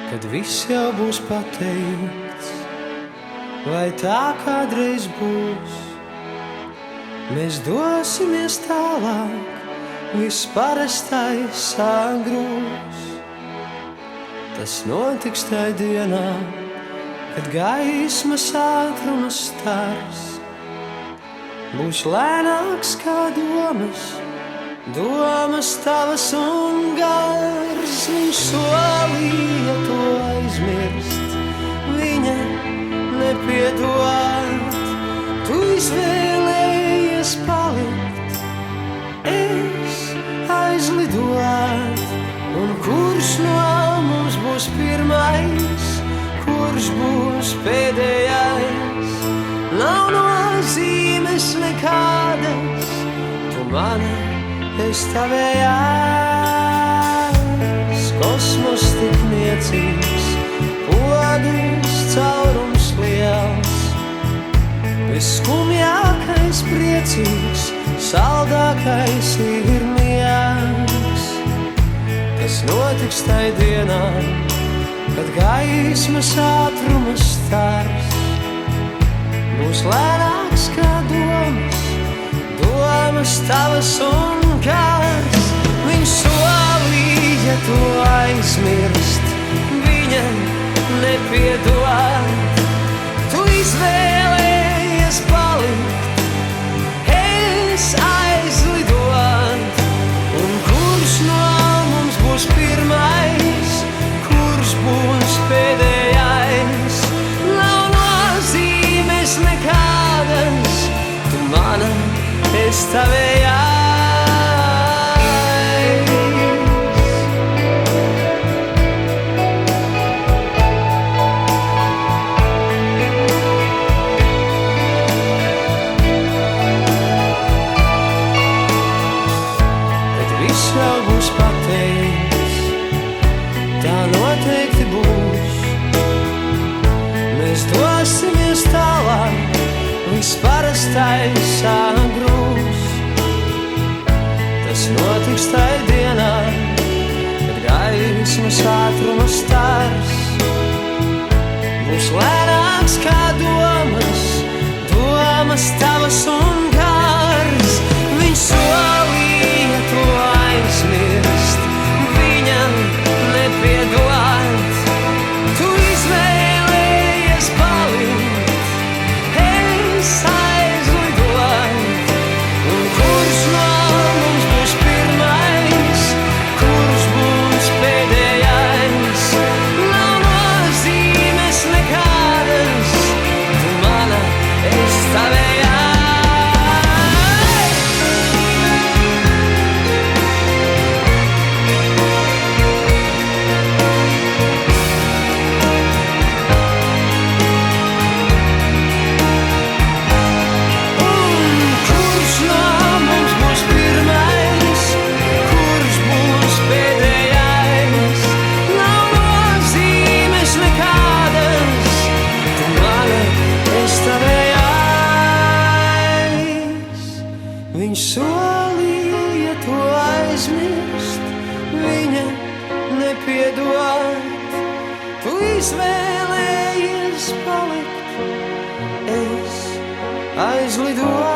kad viss jau būs pateikts, vai tā kādreiz būs. Mēs dosimies tālāk, viss parastais sagrūs. Tas notiks tai dienā, kad gaismas ātruma stars būs lēnāks kā domas, domas tavas un gars. Viņš solīja to aizmirst, viņa nepiedod. Tu izvēlējies palikt, es aizlidot. Un kurš no mums būs pirmais, kurš būs pēdējais? Nav nozīmes nekādas, tu mani, es tavējās. Kosmos tik niecīgs, pogas caurums liels. Visskumjākais priecīgs, saldākais ir miegs. Tas notiks tai dienā, kad gaismas ātruma stars būs lēnāks kā domas, domas tavas un gars. Viņš solīja to aizmirst, viņa nepiedod. Tu izvēlējies palikt, es aizlidot. Un kurš no mums būs pirmais, kurš būs pēdējais? Nav nozīmes nekādas, tu mana, es tavējās. Kad viss jau būs pateikts, tā noteikti būs. Mēs dosimies tālāk, viss parastais sagrūs. Tas notiks tai dienā, kad gaismas ātruma stars būs lēnāks kā domas, domas tavas un gars. Viņš solīja to aizmirst, viņa nepiedod. Tu izvēlējies palikt, es aizlidot. Un kurš no mums būs pirmais, kurš būs pēdējais? Nav nozīmes nekādas, tu mana, es tavējās. Viņš solīja to aizmirst, viņa nepiedod. Tu izvēlējies palikt, es aizlidot.